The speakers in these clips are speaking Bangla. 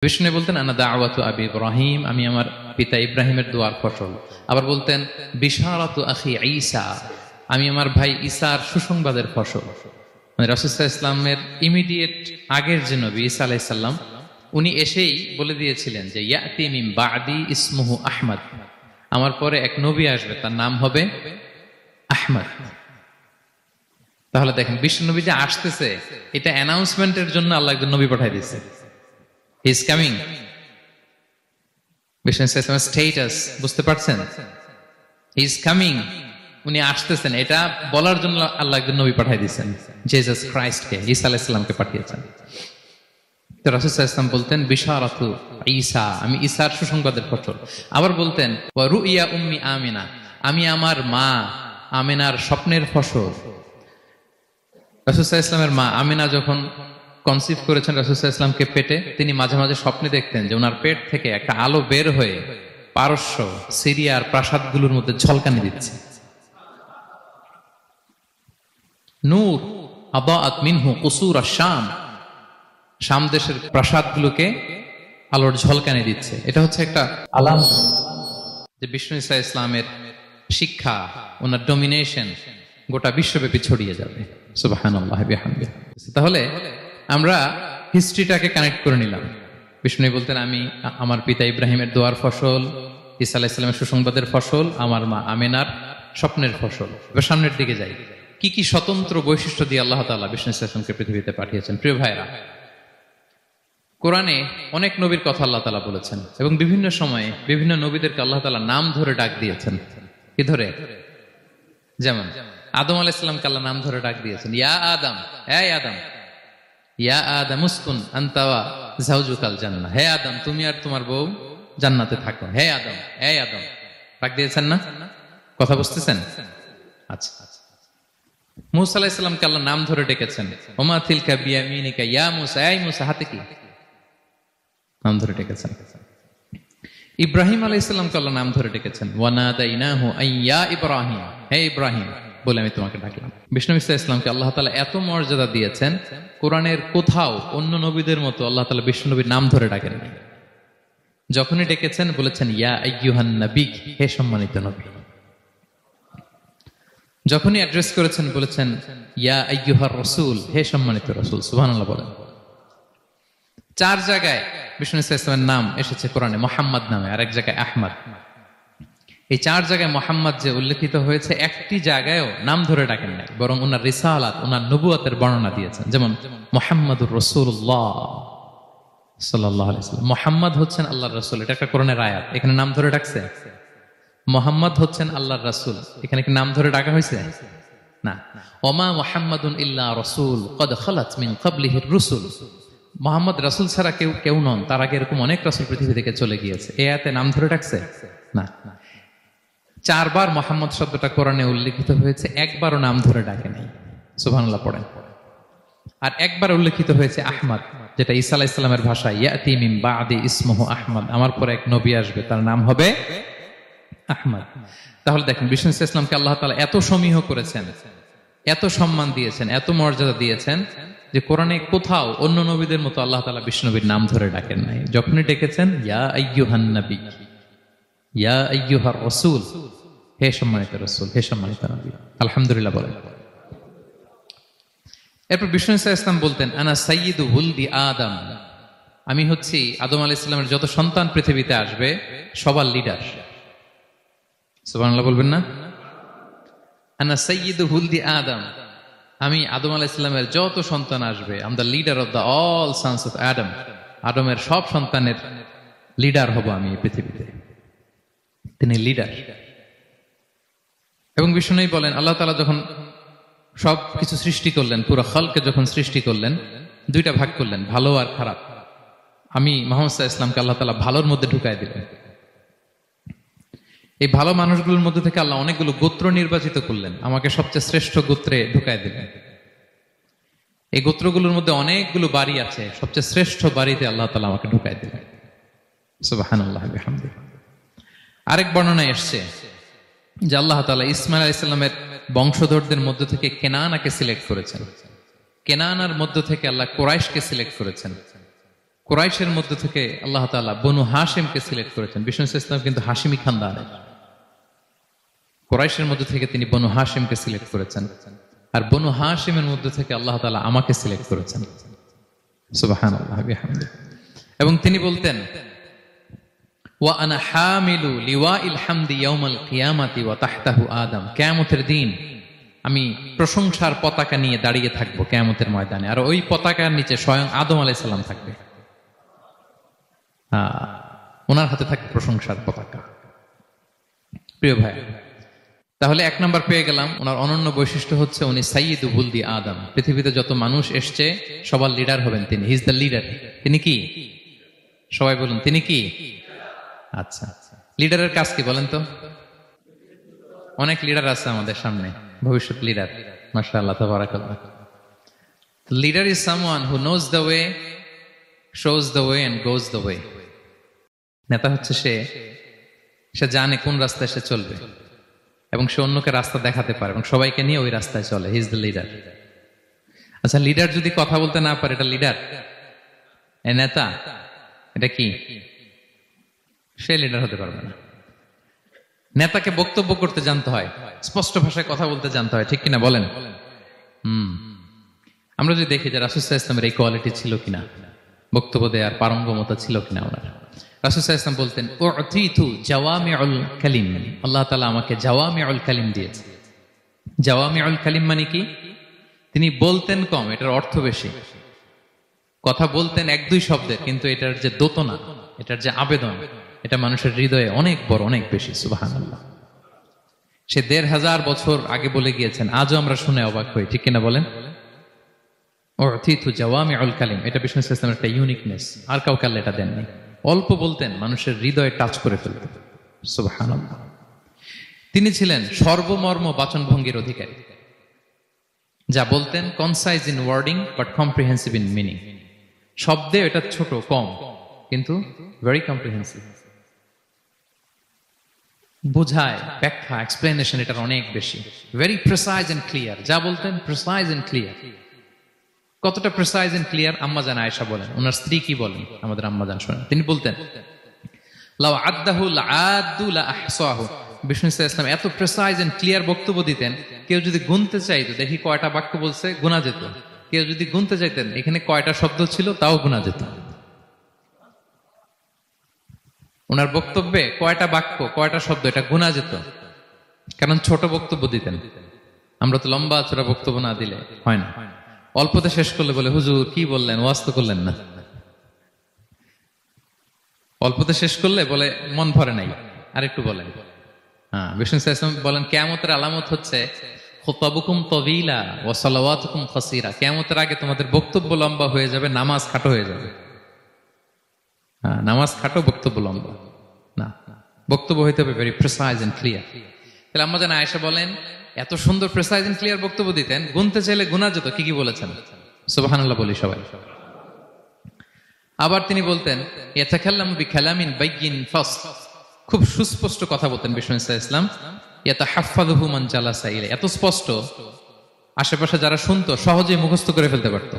বিষ্ণু বলতেন আনা দাওয়াতু আবি ইব্রাহিম, আমি আমার পিতা ইব্রাহিমের দোয়ার ফসল। আবার বলতেন বিশারাতু আখি ঈসা, আমি আমার ভাই ঈসার সুসংবাদের ফসল। মানে রাসূল সাল্লাল্লাহু আলাইহি ওয়াসাল্লামের ইমিডিয়েট আগের যে নবী ঈসা আলাইহিস সালাম, উনি এসেই বলে দিয়েছিলেন যে ইয়াতি মিন বাদি ইসমুহু আহমদ, আমার পরে এক নবী আসবে, তার নাম হবে আহমদ। তাহলে দেখেন বিশ্ব নবী যে আসতেছে, এটা অ্যানাউন্সমেন্টের জন্য আল্লাহ একজন নবী পাঠিয়ে দিয়েছে। He is coming. বিষ্ণু ইসলামের স্ট্যাটাস বুঝতে পারছেন? হি ইজ কামিং, উনি আসতেছেন, এটা বলার জন্য আল্লাহ একজন নবী পাঠিয়ে দিয়েছেন, জিসাস ক্রাইস্টকে, ঈসা আলাইহিস সালামকে পাঠিয়েছেন। তো রাসূল সাল্লাল্লাহু আলাইহি ওয়াসাল্লাম বলতেন বিশারাতু ঈসা, আমি ঈসার সুসংবাদের ফসল। আবার বলতেন ওয়া রুইয়া উম্মি আমিনা, আমি আমার মা আমিনার স্বপ্নের ফসল। রাসূল সাল্লাল্লাহু আলাইহি ওয়াসাল্লামের মা আমিনা যখন কনসিভ করেছেন রাসূল সাল্লাল্লাহু আলাইহি ওয়াসাল্লামকে পেটে, তিনি মাঝে মাঝে স্বপ্নে দেখতেন যে ওনার পেট থেকে একটা আলো বের হয়ে পারস্য সিরিয়ার প্রাসাদগুলোর মধ্যে ঝলকানি দিচ্ছে। নূর আদাআত মিনহু কুসুর আশ-শাম, শাম দেশের প্রাসাদগুলোকে আলোর ঝলকানি দিচ্ছে। এটা হচ্ছে একটা আলামত যে বিষ্ণু ঈসা ইসলামের শিক্ষা, ওনার ডমিনেশন গোটা বিশ্বব্যাপী ছড়িয়ে যাবে। সুবহানাল্লাহি বিহামদিহি। তাহলে আমরা হিস্ট্রিটাকে কানেক্ট করে নিলাম। বিষ্ণু বলতেন আমি আমার পিতা ইব্রাহিমের দোয়ার ফসল, ঈসা আলাইহিস সালামের সুসংবাদের ফসল, আমার মা আমিনার স্বপ্নের ফসল। এবার সামনের দিকে যাই, কি কি স্বতন্ত্র বৈশিষ্ট্য দিয়ে আল্লাহ তাআলা বিষ্ণু ইসলামকে পৃথিবীতে পাঠিয়েছেন। প্রিয় ভাইরা, কোরআনে অনেক নবীর কথা আল্লাহ তাআলা বলেছেন এবং বিভিন্ন সময়ে বিভিন্ন নবীদেরকে আল্লাহ তাআলা নাম ধরে ডাক দিয়েছেন। কি ধরে? যেমন আদম আলাইহিস সালামকে আল্লাহ নাম ধরে ডাক দিয়েছেন, ইয়া আদম, হে আদম, ইয়া আদম উসকুন আনতা ওয়া যাওজুকাল জান্নাহ, হে আদম তুমি আর তোমার বউ জান্নাতে থাকো, হে আদম, হে আদম, ডাক দিয়েছেন না? কথা বুঝতেছেন? আচ্ছা। মূসা আলাইহিস সালামকে আল্লাহ নাম ধরে ডেকেছেন, ওমা তিলকা বিয়ামিনিকা ইয়া মূসা, এই মূসা হাতে কি, নাম ধরে ডেকেছেন। ইব্রাহিম আলাইহিস সালামকে আল্লাহ নাম ধরে ডেকেছেন, ওয়া নাদাইনাহু আইয়া ইব্রাহিম, হে ইব্রাহিম বলে আমি তোমাকে ডাকলাম। বিষ্ণু ঈসা ইসলামকে আল্লাহ তাআলা এত মর্যাদা দিয়েছেন, কোরআনের কোথাও অন্য নবীদের মতো আল্লাহ তাআলা বিষ্ণু নবীর নাম ধরে ডাকেন। যখনই ডেকেছেন বলেছেন ইয়া আইয়ুহান নবী, হে সম্মানিত নবী। যখনই অ্যাড্রেস করেছেন বলেছেন ইয়া আইয়ুহার রাসূল, হে সম্মানিত রাসূল। সুবহানাল্লাহ বলেন। 4 জায়গায় বিষ্ণু ঈসা ইসলামের নাম এসেছে কোরআনে মুহাম্মদ নামে, আর এক জায়গায় আহমদ। এই 4 জায়গায় মুহাম্মদ যে উল্লেখিত হয়েছে, একটি জায়গায়ও নাম ধরে ডাকেন নাই, বরং ওনার রিসালাত, ওনার নবুয়তের বর্ণনা দিয়েছেন। যেমন মুহাম্মাদুর রাসূলুল্লাহ সাল্লাল্লাহু আলাইহি ওয়াসাল্লাম, মুহাম্মদ হচ্ছেন আল্লাহর রাসূল, এটা একটা কোরআনের আয়াত। এখানে নাম ধরে ডাকছে? মুহাম্মদ হচ্ছেন আল্লাহর রাসূল, এখানে কি নাম ধরে ডাকা হয়েছে? না। ওমা মুহাম্মাদুন ইল্লা রাসূল ক্বাদ খালাত মিন ক্বাবলিহির রুসুল, মুহাম্মদ রাসূল ছাড়া কেউ নন, তার আগে এরকম অনেক রাসূল পৃথিবী থেকে চলে গিয়েছে। এই আয়াতে নাম ধরে ডাকছে? না। 4 বার মুহাম্মদ শব্দটা কোরআনে উল্লেখিত হয়েছে, একবারও নাম ধরে ডাকে নাই। সুবহানাল্লাহ পড়েন। আর একবার উল্লেখিত হয়েছে আহমদ, যেটা ঈসা আলাইহিস সালামের ভাষায় ইয়াতি মিন বাদি ইসমুহু আহমদ, আমার পরে এক নবী আসবে, তার নাম হবে আহমদ। তাহলে দেখেন বিষ্ণু ইসলামকে আল্লাহ তাআলা এত সমীহ করেছেন, এত সম্মান দিয়েছেন, এত মর্যাদা দিয়েছেন যে কোরআনে কোথাও অন্য নবীদের মতো আল্লাহ তাআলা বিষ্ণু নবীর নাম ধরে ডাকেন নাই। যখনই ডেকেছেন ইয়া আইয়ুহান নবী, ইয়া আইয়ুহার রাসূল, হে সম্মানিত রাসূল, হে সম্মানিত নবী। আলহামদুলিল্লাহ বলেন। এরপর বিষ্ণু ইসলাম বলতেন আনা সাইয়্যিদু ওয়ালদি আদম, আমি হচ্ছি আদম আলাইহিস সালামের যত সন্তান পৃথিবীতে আসবে সবার লিডার। সুবহানাল্লাহ বলবেন না? আনা সাইয়্যিদু ওয়ালদি আদম, আমি আদম আলাইহিস সালামের যত সন্তান আসবে, I am the leader of the all sons of আদম, আদমের সব সন্তানের লিডার হব আমি এই পৃথিবীতে। তিনি লিডার। এবং বিষ্ণু বলেন আল্লাহ তাআলা যখন সব কিছু সৃষ্টি করলেন, পুরো খালকে যখন সৃষ্টি করলেন, 2টা ভাগ করলেন, ভালো আর খারাপ। আমি মুহাম্মদ সাল্লাল্লাহু আলাইহি ওয়াসাল্লামকে আল্লাহ তাআলা ভালোর মধ্যে ঢুকায় দিলেন। এই ভালো মানুষগুলোর মধ্যে থেকে আল্লাহ অনেকগুলো গোত্র নির্বাচিত করলেন, আমাকে সবচেয়ে শ্রেষ্ঠ গোত্রে ঢুকায় দিলেন। এই গোত্রগুলোর মধ্যে অনেকগুলো বাড়ি আছে, সবচেয়ে শ্রেষ্ঠ বাড়িতে আল্লাহ তাআলা আমাকে ঢুকায় দিলেন। সুবহানাল্লাহ বিহামদিহি। আরেক বর্ণনায় এসছে যে আল্লাহ তাআলা ইসমাঈল আলাইহিস সালামের বংশধরদের মধ্য থেকে কেনানাকে সিলেক্ট করেছেন, কেনানার মধ্য থেকে আল্লাহ কুরাইশকে সিলেক্ট করেছেন, কুরাইশের মধ্য থেকে আল্লাহ তাআলা বনু হাশিমকে সিলেক্ট করেছেন। বিষ্ণু ইসলাম কিন্তু হাশিমি খানদানের, কুরাইশের মধ্য থেকে তিনি বনু হাশিমকে সিলেক্ট করেছেন, আর বনু হাশিমের মধ্য থেকে আল্লাহ তাআলা আমাকে সিলেক্ট করেছেন। সুবহানাল্লাহ বিহামদিহি। এবং তিনি বলতেন, ওয়া আনা হামিলু লিওয়াইল হামদি ইয়াউমাল কিয়ামাতি ওয়া তাহতাহু আদম, কিয়ামতের দিন আমি প্রশংসার পতাকা নিয়ে দাঁড়িয়ে থাকবো কিয়ামতের ময়দানে, আর ওই পতাকার নিচে স্বয়ং আদম আলাইহিস সালাম থাকবে। ওনার হাতে থাকবে প্রশংসার পতাকা। প্রিয় ভাই, তাহলে এক নাম্বার পেয়ে গেলাম। ওনার অনন্য বৈশিষ্ট্য হচ্ছে উনি সাইয়্যিদু বুলদি আদম। পৃথিবীতে যত মানুষ এসছে সবার লিডার হবেন তিনি। He is the leader. তিনি কি? সবাই বলুন, তিনি কি? আচ্ছা, লিডারের কাজ কি বলেন তো? অনেক লিডার আছে আমাদের সামনে, ভবিষ্যৎ লিডার, মাশাআল্লাহ তাবারাকাল্লাহ। Leader is someone who knows the way, shows the way and goes the way. নেতা হচ্ছে সে জানে কোন রাস্তায় সে চলবে এবং সে অন্যকে রাস্তা দেখাতে পারে এবং সবাইকে নিয়ে ওই রাস্তায় চলে। He is the leader. আচ্ছা, লিডার যদি কথা বলতে না পারে, এটা লিডার? এ নেতা? এটা কি? সে লিডার হতে পারবে না। নেতাকে বক্তব্য করতে জানতে হয়, স্পষ্ট ভাষায় কথা বলতে জানতে হয়, ঠিক কিনা বলেন? আমরা যদি দেখি যে রাসূল সাল্লাল্লাহু আলাইহি ওয়াসাল্লামের এই কোয়ালিটি ছিল কিনা, বক্তব্য দেওয়ার পারঙ্গমতা ছিল কিনা ওনার। রাসূল সাল্লাল্লাহু আলাইহি ওয়াসাল্লাম বলতেন, উ'তিতু জাওয়ামিউল কালিম, আল্লাহ তাআলা আমাকে জাওয়ামিউল কালিম দিয়েছে। জাওয়ামিউল কালিম মানে কি? তিনি বলতেন কম, এটার অর্থ বেশি। কথা বলতেন এক দুই শব্দের, কিন্তু এটার যে দোতনা, এটার যে আবেদন, এটা মানুষের হৃদয়ে অনেক বড়, অনেক বেশি। সুবহানাল্লাহ। সে ১৫০০ বছর আগে বলে গিয়েছেন, আজও আমরা শুনে অবাক হই, ঠিক কিনা বলেন? উ'তিতু জাওয়ামিউল কালিম, এটা বিষ্ণু ইসলামের একটা ইউনিকনেস, আর কাউকে আল্লাহ এটা দেননি। অল্প বলতেন, মানুষের হৃদয়ে টাচ করে ফেলতেন। সুবহানাল্লাহ। তিনি ছিলেন সর্বমর্ম বাচনভঙ্গির অধিকারী। যা বলতেন concise in wording but comprehensive in meaning. শব্দে এটা ছোট, কম, কিন্তু ভেরি কম্প্রিহেন্সিভ। বোঝায়, ব্যাখ্যা, এক্সপ্লেনেশন এটার অনেক বেশি। Very precise and clear. যা বলতেন প্রিসাইজ এন্ড ক্লিয়ার। কতটা প্রিসাইজ এন্ড ক্লিয়ার? আম্মা জান আয়েশা বলেন, ওনার স্ত্রী কি বলেন, আমাদের আম্মা জান শোনেন। তিনি বলতেন, লাউ আদ্দাহু লাআদ্দু লা আহসাহু। বিষ্ণু ইসলাম এত প্রিসাইজ এন্ড ক্লিয়ার বক্তব্য দিতেন, কেউ যদি গুনতে চাইতো, দেখি কয়টা বাক্য বলছে, গোনা যেত। কেউ যদি গুনতে চাইতেন এখানে কয়টা শব্দ ছিল, তাও গোনা যেত। ওনার বক্তব্যে কয়টা বাক্য, কয়টা শব্দ, এটা গোনা যেত, কারণ ছোট বক্তব্য দিতেন। আমরা তো লম্বা চড়া বক্তব্য না দিলে হয় না। অল্পতে শেষ করলে বলে, হুজুর কি বললেন, ওয়াজ তো করলেন না। অল্পতে শেষ করলে বলে, মন ভরে নাই, আর একটু বলেন। হ্যাঁ, বিষ্ণু ইসলাম বলেন, কিয়ামতের আলামত হচ্ছে খুতাবুকুম তাওয়িলা ওয়া সালাওয়াতুকুম কাসীরা। কিয়ামতের আগে তোমাদের বক্তব্য লম্বা হয়ে যাবে, নামাজ খাটো হয়ে যাবে। হ্যাঁ, নামাজ খাটো, বক্তব্য লম্বা না। বক্তব্য হইতে হবে ভেরি প্রিসাইজ এন্ড ক্লিয়ার। তাহলে আম্মা জান আয়েশা বলেন, এত সুন্দর প্রিসাইজ এন্ড ক্লিয়ার বক্তব্য দিতেন, গুনতে চাইলে গুনা যেত। কি কি বলেছেন? সুবহানাল্লাহ বলি সবাই। আবার তিনি বলতেন, ইয়াতাকাল্লামু বিকালামিন বাইয়িন ফাসল। খুব সুস্পষ্ট কথা বলতেন বিষ্ণু ইসলাম। ইয়াতাহাফফাযুহু মান জালাসা ইলাইহি। এত স্পষ্ট, আশেপাশে যারা শুনতো সহজেই মুখস্থ করে ফেলতে পারতো।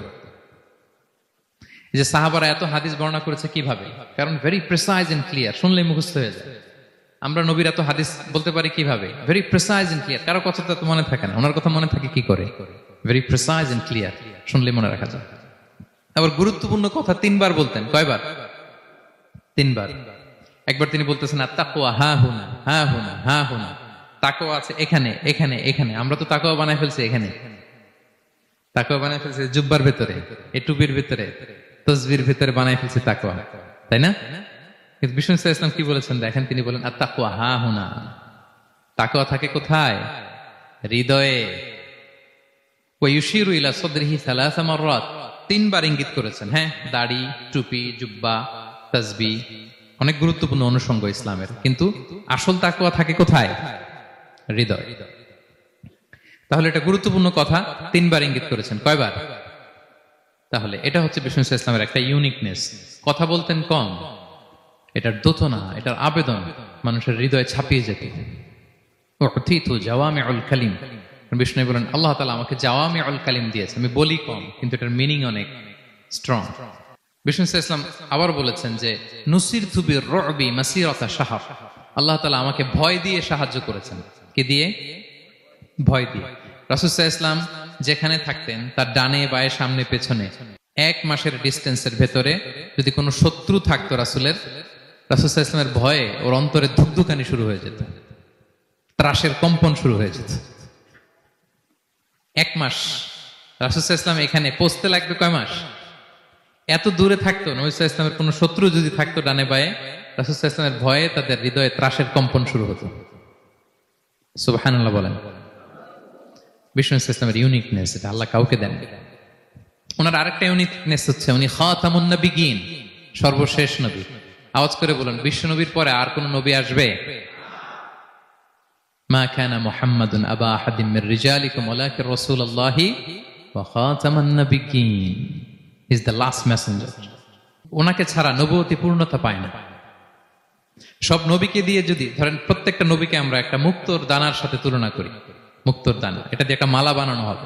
এই যে সাহাবারা এত হাদিস বর্ণনা করেছে কিভাবে? কারণ ভেরি প্রিসাইজ এন্ড ক্লিয়ার, শুনলেই মুখস্থ হয়ে যায়। আমরা নবীর এত হাদিস বলতে পারি কিভাবে? Very precise and clear. কারো কথা তো মনে থাকে না, ওনার কথা মনে থাকে কি করে? ভেরি প্রিসাইজ এন্ড ক্লিয়ার, শুনলেই মনে রাখা যায়। আবার গুরুত্বপূর্ণ কথা 3 বার বলতেন। কয়বার? 3 বার। একবার তিনি বলতেছেন, আত-তাকওয়া হা হুনা, হা হুনা, হা হুনা। তাকওয়া আছে এখানে, এখানে, এখানে। আমরা তো তাকওয়া বানাই ফেলছি এখানে। তাকওয়া বানাই ফেলছি জুব্বার ভিতরে, এই টুপির ভিতরে, তসবির ভিতরে বানাই ফেলছি তাকওয়া, তাই না? কিন্তু বিষ্ণু ইসলাম কি বলেছেন দেখেন, তিনি বলেন, আত-তাকওয়া হা হুনা। তাকওয়া থাকে কোথায়? হৃদয়ে। ওয়া ইউশিরু ইলা সাদরিহি সালাসা মাররাত। 3 বার ইঙ্গিত করেছেন। হ্যাঁ, দাড়ি, টুপি, জুব্বা, তাসবিহ অনেক গুরুত্বপূর্ণ অনুষঙ্গ ইসলামের, কিন্তু আসল তাকওয়া থাকে কোথায়? হৃদয়। তাহলে এটা গুরুত্বপূর্ণ কথা, 3 বার ইঙ্গিত করেছেন। কয়বার? তাহলে এটা হচ্ছে বিষ্ণু ইসলামের একটা ইউনিকনেস। কথা বলতেন কম, এটার দোতনা, এটার আবেদন মানুষের হৃদয়ে ছাপিয়ে যেত। উ'তিতু জাওয়ামিউল কালিম। বিষ্ণু বলেন, আল্লাহ তাআলা আমাকে জাওয়ামিউল কালিম দিয়েছে। আমি বলি কম, কিন্তু এটার মিনিং অনেক স্ট্রং। বিষ্ণু ইসলাম আবার বলেছেন যে নুসিরতু বির-রু'বি মাসিরাতা শাহর, আল্লাহ তাআলা আমাকে ভয় দিয়ে সাহায্য করেছেন। কি দিয়ে? ভয় দিয়ে। রাসূল সাল্লাল্লাহু আলাইহি ওয়াসাল্লাম যেখানে থাকতেন তার ডানে বায়ে সামনে পেছনে 1 মাসের ডিস্টেন্সের ভেতরে যদি কোনো শত্রু থাকতো রাসূলের, রাসূল সাল্লাল্লাহু আলাইহি ওয়াসাল্লামের ভয়ে ওর অন্তরে ধুকধুকানি শুরু হয়ে যেত, ত্রাসের কম্পন শুরু হয়ে যেত। 1 মাস রাসূল সাল্লাল্লাহু আলাইহি ওয়াসাল্লাম এখানে পৌঁছতে লাগবে কয় মাস? এত দূরে থাকতো, নবী সাল্লাল্লাহু আলাইহি ওয়াসাল্লামের কোনো শত্রু যদি থাকতো ডানে বায়ে, রাসূল সাল্লাল্লাহু আলাইহি ওয়াসাল্লামের ভয়ে তাদের হৃদয়ে ত্রাসের কম্পন শুরু হতো। সুবহানাল্লাহ বলেন। বিষ্ণু ইসলামের ইউনিকনেস, এটা আল্লাহ কাউকে দেন। ওনার আরেকটা ইউনিকনেস হচ্ছে উনি খাতামুন নবিয়্যিন, সর্বশেষ নবী। আওয়াজ করে বলেন, বিশ্ব নবীর পরে আর কোন নবী আসবে? মা কানা মুহাম্মাদুন আবা আহাদিম মির রিজালিকুম ওয়ালাকিন রাসূলুল্লাহি ওয়া খাতামান নবিয়্যিন, ইজ দ্য লাস্ট মেসেঞ্জার। ওনাকে ছাড়া নবুয়তি পূর্ণতা পায় না। সব নবীকে দিয়ে যদি ধরেন প্রত্যেকটা নবীকে আমরা একটা মুক্তোর দানার সাথে তুলনা করি, মুক্তোর দানা, এটা দিয়ে একটা মালা বানানো হবে,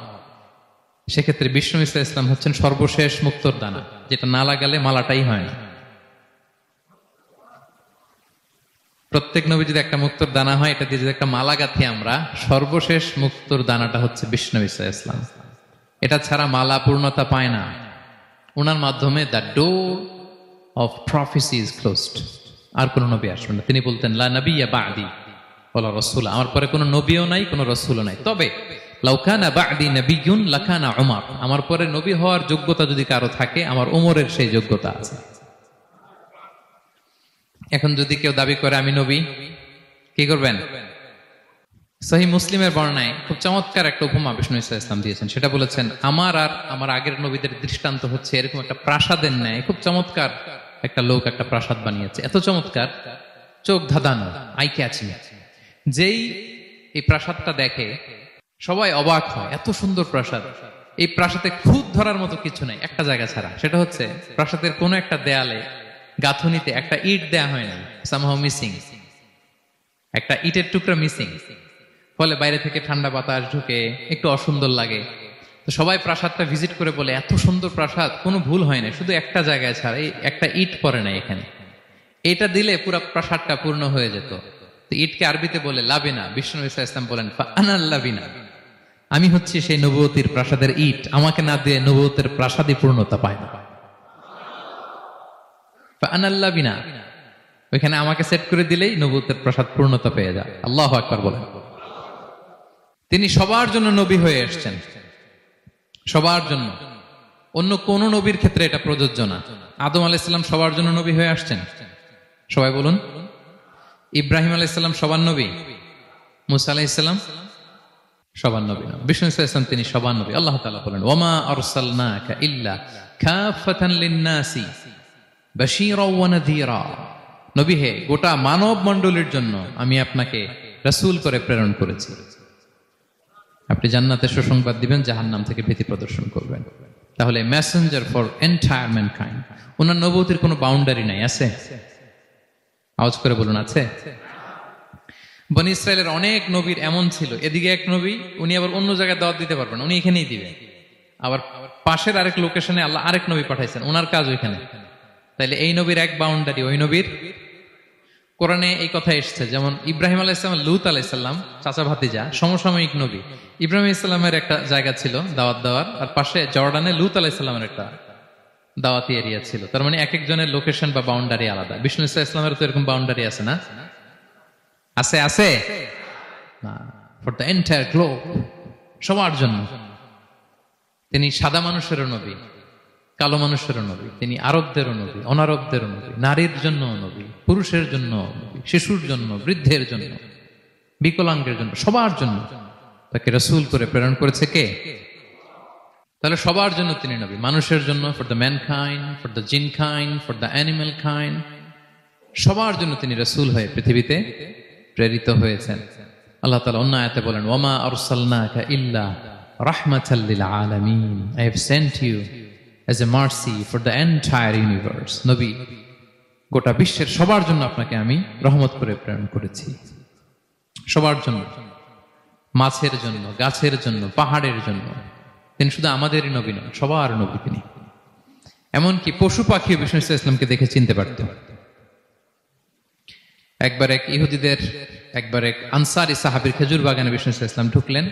সেক্ষেত্রে বিষ্ণু ইসলাম হচ্ছেন সর্বশেষ মুক্তোর দানা, যেটা না লাগালে মালাটাই হয় না। প্রত্যেক নবী যদি একটা মুক্তোর দানা হয়, এটা দিয়ে যদি একটা মালা গাঁথি আমরা, সর্বশেষ মুক্তোর দানাটা হচ্ছে বিষ্ণু ইসলাম। এটা ছাড়া মালা পূর্ণতা পায় না। ওনার মাধ্যমে the door of prophecy is closed. আর কোন নবী আসবেন না। তিনি বলতেন লা নাবিয়্যা বা'দি ওয়ালা রাসূল, আমার পরে কোনো নবীও নাই, কোনো রাসূলও নাই। তবে লাউ কানা বা'দি নাবিয়্যুন লাকানা উমর, আমার পরে নবী হওয়ার যোগ্যতা যদি কারো থাকে, আমার ওমরের সেই যোগ্যতা আছে। এখন যদি কেউ দাবি করে আমি নবী, কি করবেন? সহিহ মুসলিমের বর্ণনায় খুব চমৎকার একটা উপমা বিষ্ণু ইসলাম দিয়েছেন। সেটা বলেছেন, আমার আর আমার আগের নবীদের দৃষ্টান্ত হচ্ছে এরকম একটা প্রাসাদের ন্যায়। খুব চমৎকার একটা লোক একটা প্রাসাদ বানিয়েছে, এত চমৎকার, চোখ ধাঁধানো, আই ক্যাচিং। যেই এই প্রাসাদটা দেখে সবাই অবাক হয়, এত সুন্দর প্রাসাদ। এই প্রাসাদে খুঁত ধরার মতো কিছু নাই একটা জায়গা ছাড়া, সেটা হচ্ছে প্রাসাদের কোনো একটা দেয়ালে গাঁথুনিতে একটা ইট দেয়া হয় না, সামহাউ মিসিং, একটা ইটের টুকরা মিসিং। ফলে বাইরে থেকে ঠান্ডা বাতাস ঢুকে একটু অসুন্দর লাগে। তো সবাই প্রাসাদটা ভিজিট করে বলে এত সুন্দর প্রাসাদ, কোনো ভুল হয় না, শুধু একটা জায়গায় ছাড়া, এই একটা ইট পড়ে না এখানে। এটা দিলে পুরো প্রাসাদটা পূর্ণ হয়ে যেত। তো ইটকে আরবিতে বলে লাবিনা। বিষ্ণু ইসলাম বলেন ফাআনাল লাবিনা, আমি হচ্ছি সেই নবুয়তির প্রাসাদের ইট, আমাকে না দিয়ে নবুয়তের প্রাসাদই পূর্ণতা পায় না। ফাআনাল লাবিনা, ওইখানে আমাকে সেট করে দিলেই নবুয়তের প্রাসাদ পূর্ণতা পেয়ে যায়। আল্লাহু আকবার বলেন। তিনি সবার জন্য নবী হয়ে এসেছেন, সবার জন্য। অন্য কোন নবীর ক্ষেত্রে এটা প্রযোজ্য না। আদম আলাইহিস সালাম সবার জন্য নবী হয়ে আসছেন, সবাই বলুন। ইব্রাহিম আলাইহিস সালাম সবার নবী, মুসা আলাইহিস সালাম সবার নবী না। বিষ্ণু ইসলাম তিনি সবার নবী। আল্লাহ তাআলা বলেন ওয়ামা আরসালনাকা ইল্লা কাফাতান লিন-নাসি বাশীরাও ওয়া নাযীরা, নবী হে, গোটা মানব মণ্ডলীর জন্য আমি আপনাকে রাসূল করে প্রেরণ করেছি। আপনি জান্নাতের সুসংবাদ দিবেন, জাহান্নাম থেকে ভীতি প্রদর্শন করবেন। তাহলে মেসেঞ্জার ফর এন্টায়ার ম্যানকাইন্ড। ওনার নবুয়তির কোনো বাউন্ডারি নাই, আছে? আওয়াজ করে বলুন, আছে? বনি ইসরায়েলের অনেক নবীর এমন ছিল, এদিকে এক নবী, উনি আবার অন্য জায়গায় দাওয়াত দিতে পারবেন, উনি এখানেই দিবেন। আবার পাশের আরেক লোকেশনে আল্লাহ আরেক নবী পাঠাইছেন, ওনার কাজ ওইখানে। তাইলে এই নবীর এক বাউন্ডারি, ওই নবীর। কোরআনে এই কথা এসেছে, যেমন ইব্রাহিম আলাইহিসসালাম, লূত আলাইহিসসালাম চাচা ভাতিজা, সমসাময়িক নবী। ইব্রাহিম ইসলামের একটা জায়গা ছিল দাওয়াত দেওয়ার, আর পাশে জর্ডানে লূত আলাইহিসসালামের একটা দাওয়াতি এরিয়া ছিল। তার মানে এক একজনের লোকেশন বা বাউন্ডারি আলাদা। বিষ্ণু ইসলামের তো এরকম বাউন্ডারি আছে না? আছে, আছে না? ফর দ্য এন্টায়ার গ্লোব, সবার জন্য। তিনি সাদা মানুষেরও নবী, কালো মানুষেরও নবী, তিনি আরবদেরও নবী, অনারবদেরও নবী, নারীর জন্য নবী, পুরুষের জন্য নবী, শিশুর জন্য, বৃদ্ধের জন্য, বিকলাঙ্গের জন্য, সবার জন্য তাকে রাসূল করে প্রেরণ করেছে কে? তাহলে সবার জন্য তিনি নবী, মানুষের জন্য, for the mankind, for the জিনকাইন্ড, for the animal kind, সবার জন্য তিনি রাসূল হয়ে পৃথিবীতে প্রেরিত হয়েছেন। আল্লাহ তাআলা অন্য আয়াতে বলেন ওয়ামা আরসালনাকা ইল্লা রাহমাতাল লিল আলামিন, I have sent you as a mercy for the entire universe. নবী, গোটা বিশ্বের সবার জন্য আপনাকে আমি রহমত করে প্রেরণ করেছি, সবার জন্য, মাছের জন্য, গাছের জন্য, পাহাড়ের জন্য। তিনি শুধু আমাদেরই নবী নন, সবার নবী তিনি। এমনকি পশু পাখিও বিষ্ণু ইসলামকে দেখে চিনতে পারত। একবার এক আনসারি সাহাবীর খেজুর বাগানে বিষ্ণু ইসলাম ঢুকলেন।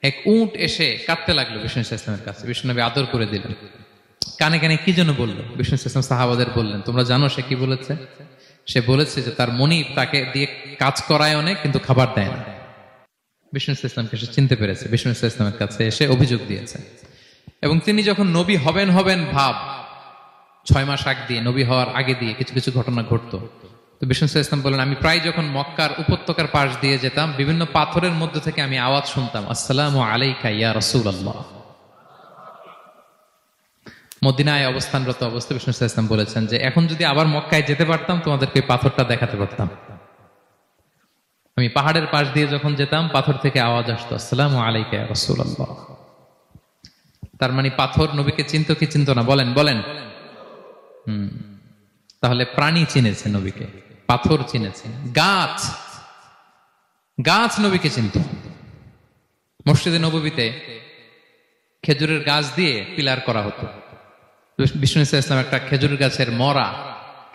এক উট এসে কাঁদতে লাগলো বিষ্ণু ইসলামের কাছে। বিষ্ণু নবী আদর করে দিলেন। কানে কানে কি যেন বললো। বিষ্ণু ইসলাম সাহাবাদের বললেন, তোমরা জানো সে কি বলেছে? সে বলেছে যে তার মনিব তাকে দিয়ে কাজ করায় অনেক, কিন্তু খাবার দেয় না। বিষ্ণু ইসলামকে সে চিনতে পেরেছে, বিষ্ণু ইসলামের কাছে এসে অভিযোগ দিয়েছে। এবং তিনি যখন নবী হবেন ভাব 6 মাস আগ দিয়ে, নবী হওয়ার আগে দিয়ে কিছু কিছু ঘটনা ঘটতো। তো বিষ্ণু ইসলাম বলেন, আমি প্রায় যখন মক্কার উপত্যকার পাশ দিয়ে যেতাম, বিভিন্ন পাথরের মধ্যে থেকে আমি আওয়াজ শুনতাম, আসসালামু আলাইকা ইয়া রাসূলুল্লাহ। মদিনায় অবস্থানরত অবস্থায় বিষ্ণু ইসলাম বলেছেন যে এখন যদি আবার মক্কায় যেতে পারতাম, তোমাদেরকে পাথরটা দেখাতে পারতাম। আমি পাহাড়ের পাশ দিয়ে যখন যেতাম, পাথর থেকে আওয়াজ আসতো, আসসালামু আলাইকা ইয়া রাসূলুল্লাহ। তার মানে পাথর নবীকে চিনতো কি চিনতো না? বলেন বলেন। তাহলে প্রাণী চিনেছে নবীকে, পাথর চিনেছে, গাছ নবীকে চিনত। মসজিদে নববীতে খেজুরের গাছ দিয়ে পিলার করা হতো। বিষ্ণু ইসলাম একটা খেজুর গাছের মরা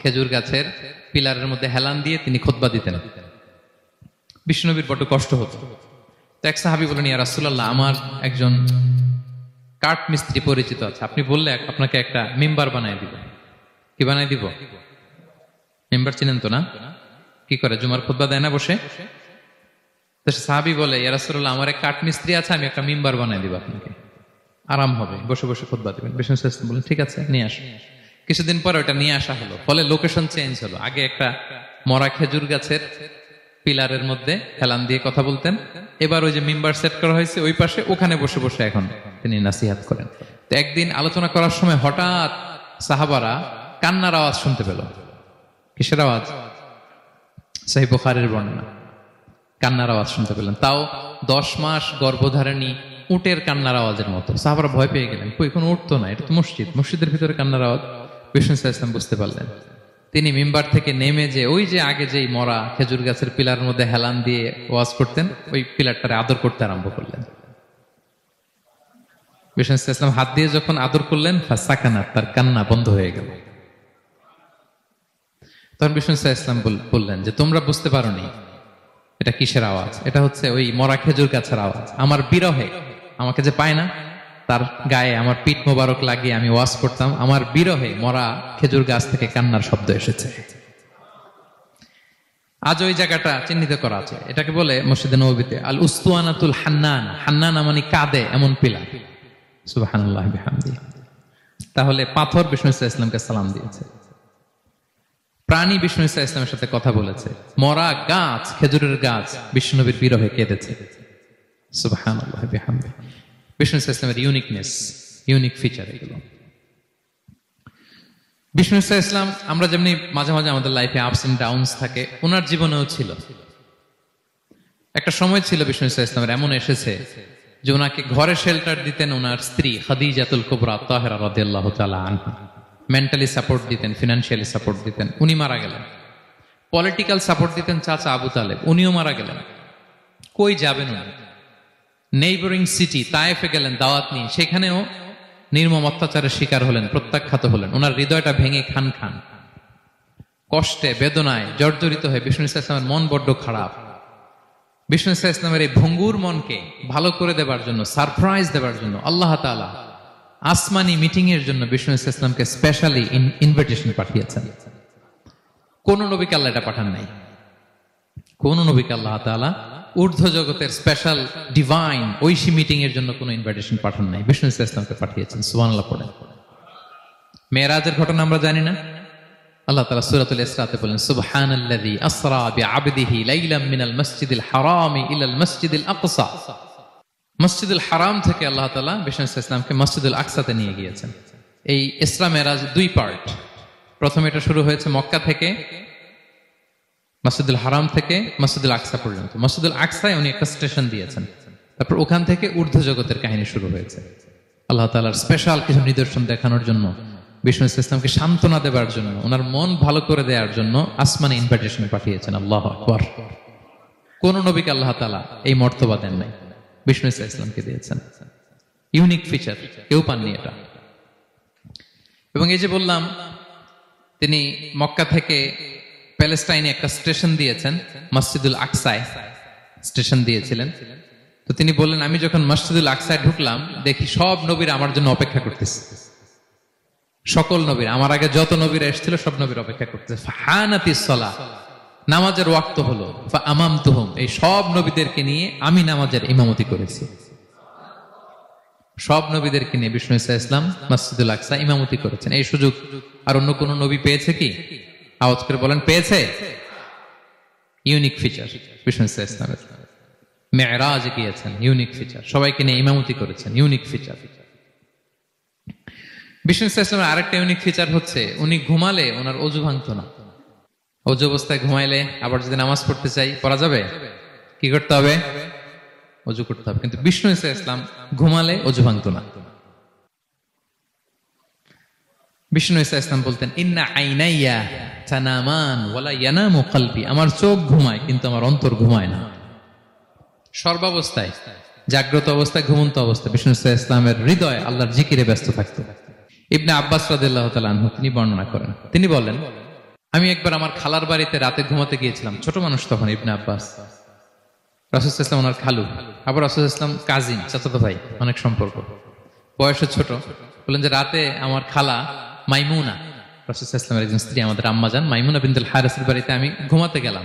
খেজুর গাছের পিলারের মধ্যে হেলান দিয়ে তিনি খুতবা দিতেন। বিষ্ণু নবীর বড় কষ্ট হতো। তো এক সাহাবী বলেন, ইয়া রাসূলুল্লাহ, আমার একজন কাঠ মিস্ত্রি পরিচিত আছে, আপনি বললে আপনাকে একটা মিম্বার বানায় দিব। কি বানায় দিব? মিম্বার চিনেন তো না? কি করে, জুমার খুতবা দেয় না বসে? তো সাহাবী বলে, ইয়া রাসূলুল্লাহ, আমার এক কাঠ মিস্ত্রি আছে, আমি একটা মিম্বার বানায় দিব আপনাকে, আরাম হবে, বসে বসে খুতবা দিবেন। বিষ্ণু ইসলাম বলেন, ঠিক আছে, নিয়ে আসো। কিছুদিন পরে ওটা নিয়ে আসা হলো, ফলে লোকেশন চেঞ্জ হলো। আগে একটা মরা খেজুর গাছের পিলারের মধ্যে হেলান দিয়ে কথা বলতেন, এবার ওই যে মিম্বার সেট করা হয়েছে ওই পাশে, ওখানে বসে বসে এখন তিনি নাসিহাত করেন। তো একদিন আলোচনা করার সময় হঠাৎ সাহাবারা কান্নার আওয়াজ শুনতে পেল। কিসের আওয়াজ? সহিহ বুখারীর বর্ণনা। কান্নার আওয়াজ শুনতে পেলেন, তাও 10 মাস গর্ভধারিণী উটের কান্নার আওয়াজের মতো। সাহাবারা ভয় পেয়ে গেলেন, কই কোনো উট তো না, এটা তো মসজিদের ভিতরে কান্নার আওয়াজ। বিষ্ণু ইসলাম বুঝতে পারলেন। তিনি মিম্বার থেকে নেমে যে ওই যে আগে যেই মরা খেজুর গাছের পিলারের মধ্যে হেলান দিয়ে ওয়াজ করতেন, ওই পিলারটারে আদর করতে আরম্ভ করলেন। বিষ্ণু ইসলাম হাত দিয়ে যখন আদর করলেন, ফাসাকানা, তার কান্না বন্ধ হয়ে গেল। তখন বিষ্ণু ইসলাম বললেন যে তোমরা বুঝতে পারোনি এটা কিসের আওয়াজ? এটা হচ্ছে ওই মরা খেজুর গাছের আওয়াজ। আমার বিরহে, আমাকে যে পায় না, তার গায়ে আমার পিঠ মোবারক লাগিয়ে আমি ওয়াজ করতাম, আমার বিরহে মরা খেজুর গাছ থেকে কান্নার শব্দ এসেছে। আজ ওই জায়গাটা চিহ্নিত করা আছে। এটাকে বলে মসজিদে নববীতে আল উস্তুয়ানাতুল হান্নান। হান্নান মানে কাঁদে এমন পিলার। সুবহানাল্লাহি বিহামদিহি। তাহলে পাথর বিষ্ণু ইসলামকে সালাম দিয়েছে, প্রাণী বিষ্ণু ইসলামের সাথে কথা বলেছে, মরা গাছ খেজুরের গাছ বিষ্ণু নবীর বিরহে কেঁদেছে। সুবহানাল্লাহি বিহামদিহি। বিষ্ণু ইসলামের ইউনিক ফিচার এগুলো। বিষ্ণু ইসলাম, আমরা যেমনি মাঝে মাঝে আমাদের লাইফে আপস এন্ড ডাউনস থাকে, ওনার জীবনেও ছিল। একটা সময় ছিল বিষ্ণু ইসলামের এমন এসেছে যে ওনাকে ঘরে শেল্টার দিতেন ওনার স্ত্রী খাদিজাতুল কুবরা তাহেরা রাদিয়াল্লাহু তাআলা আনহা। মেন্টালি সাপোর্ট দিতেন, ফিনান্সিয়ালি সাপোর্ট দিতেন। উনি মারা গেলেন। পলিটিক্যাল সাপোর্ট দিতেন চাচা আবু তালেব, উনিও মারা গেলেন। কই যাবেন উনি? নেইবরিং সিটি তায়েফে গেলেন দাওয়াত নিয়ে, সেখানেও নির্মম অত্যাচারের শিকার হলেন, প্রত্যাখ্যাত হলেন। ওনার হৃদয়টা ভেঙে খান খান, কষ্টে বেদনায় জর্জরিত হয়ে বিষ্ণু ইসলামের মন বড্ড খারাপ। বিষ্ণু ইসলামের এই ভঙ্গুর মনকে ভালো করে দেবার জন্য, সারপ্রাইজ দেবার জন্য আল্লাহ তাআলা আসমানি মিটিং এর জন্য বিষ্ণু ইসলামকে স্পেশালি ইনভিটেশন পাঠিয়েছেন। কোন নবীকে আল্লাহ এটা পাঠান নাই। কোন নবীকে আল্লাহ তাআলা ঊর্ধ্ব জগতের স্পেশাল ডিভাইন ঐশী মিটিং এর জন্য কোন ইনভিটেশন পাঠান নাই, বিষ্ণু ইসলামকে পাঠিয়েছেন। সুবহানাল্লাহ পড়েন। মেরাজের ঘটনা আমরা জানি না? আল্লাহ তাআলা সূরাতুল ইসরাতে বলেন, সুবহানাল্লাযী আসরা বিআবদিহি লাইলাম মিনাল মাসজিদিল হারামি ইলাল মাসজিদিল আকসা। মসজিদুল হারাম থেকে আল্লাহ তাআলা বিষ্ণু ইসলামকে মসজিদুল আকসাতে নিয়ে গিয়েছেন। এই ইসরা মেরাজ 2 পার্ট। প্রথমে এটা শুরু হয়েছে মক্কা থেকে, মসজিদুল হারাম থেকে মসজিদুল আকসা পর্যন্ত। মসজিদুল আকসায় উনি একটা স্টেশন দিয়েছেন, তারপর ওখান থেকে ঊর্ধ্ব জগতের কাহিনী শুরু হয়েছে। আল্লাহ তাআলার স্পেশাল কিছু নিদর্শন দেখানোর জন্য, বিষ্ণু ইসলামকে সান্ত্বনা দেবার জন্য, ওনার মন ভালো করে দেওয়ার জন্য আসমানে ইনভিটেশন পাঠিয়েছেন। আল্লাহু আকবার। কোন নবীকে আল্লাহ তাআলা এই মর্তবা দেন নাই, বিষ্ণু ইসলামকে দিয়েছেন। ইউনিক ফিচার, কেউ পাননি এটা। এবং এই যে বললাম তিনি মক্কা থেকে প্যালেস্টাইনে একটা স্টেশন দিয়েছেন, মসজিদুল আকসায় স্টেশন দিয়েছিলেন। তো তিনি বললেন, আমি যখন মসজিদুল আকসায় ঢুকলাম দেখি সব নবীরা আমার জন্য অপেক্ষা করতেছে। সকল নবীর, আমার আগে যত নবীরা এসেছিল সব নবীর অপেক্ষা করতেছে। ফাহানাতিস সালাহ, নামাজের ওয়াক্ত হলো। ফাআমামতুহুম, এই সব নবীদেরকে নিয়ে আমি নামাজের ইমামতি করেছি। সব নবীদেরকে নিয়ে বিষ্ণু ইসা ইসলাম মসজিদুল আকসা ইমামতি করেছেন। এই সুযোগ আর অন্য কোন নবী পেয়েছে কি? আওয়াজ করে বলেন, পেয়েছে? ইউনিক ফিচার বিষ্ণু ইসা ইসলামের। মেরাজে গিয়েছেন, ইউনিক ফিচার। সবাইকে নিয়ে ইমামতি করেছেন, ইউনিক ফিচার। বিষ্ণু ইসা ইসলামের আরেকটা ইউনিক ফিচার হচ্ছে, উনি ঘুমালে ওনার অজু ভাঙত না। অজু অবস্থায় ঘুমাইলে আবার যদি নামাজ পড়তে চাই পড়া যাবে? কি করতে হবে? অজু করতে হবে। কিন্তু বিষ্ণু ইসা ইসলাম ঘুমালে অজু ভাঙত না। বিষ্ণু ইসা ইসলাম বলতেন, ইন্না আইনাইয়া তানামান ওয়ালা ইয়ানামু কলবি, আমার চোখ ঘুমায় কিন্তু আমার অন্তর ঘুমায় না। সর্বাবস্থায়, জাগ্রত অবস্থায়, ঘুমন্ত অবস্থায় বিষ্ণু ইসা ইসলামের হৃদয় আল্লাহর জিকিরে ব্যস্ত থাকত। ইবনে আব্বাস রাদিয়াল্লাহু তাআলা আনহু তিনি বর্ণনা করেন, তিনি বলেন, আমি একবার আমার খালার বাড়িতে রাতে ঘুমাতে গিয়েছিলাম। ছোট মানুষ তখন ইবনে আব্বাস। রাসূল সাল্লাল্লাহু আলাইহি ওয়াসাল্লাম ওনার খালু, আবার রাসূল সাল্লাল্লাহু আলাইহি ওয়াসাল্লাম কাজিন, চাচাতো ভাই, অনেক সম্পর্ক, বয়সে ছোট। বলেন যে রাতে আমার খালা মাইমুনা, রাসূল সাল্লাল্লাহু আলাইহি ওয়াসাল্লামের একজন স্ত্রী, আমাদের আম্মাজান মাইমুনা বিনতুল হারিসের বাড়িতে আমি ঘুমাতে গেলাম।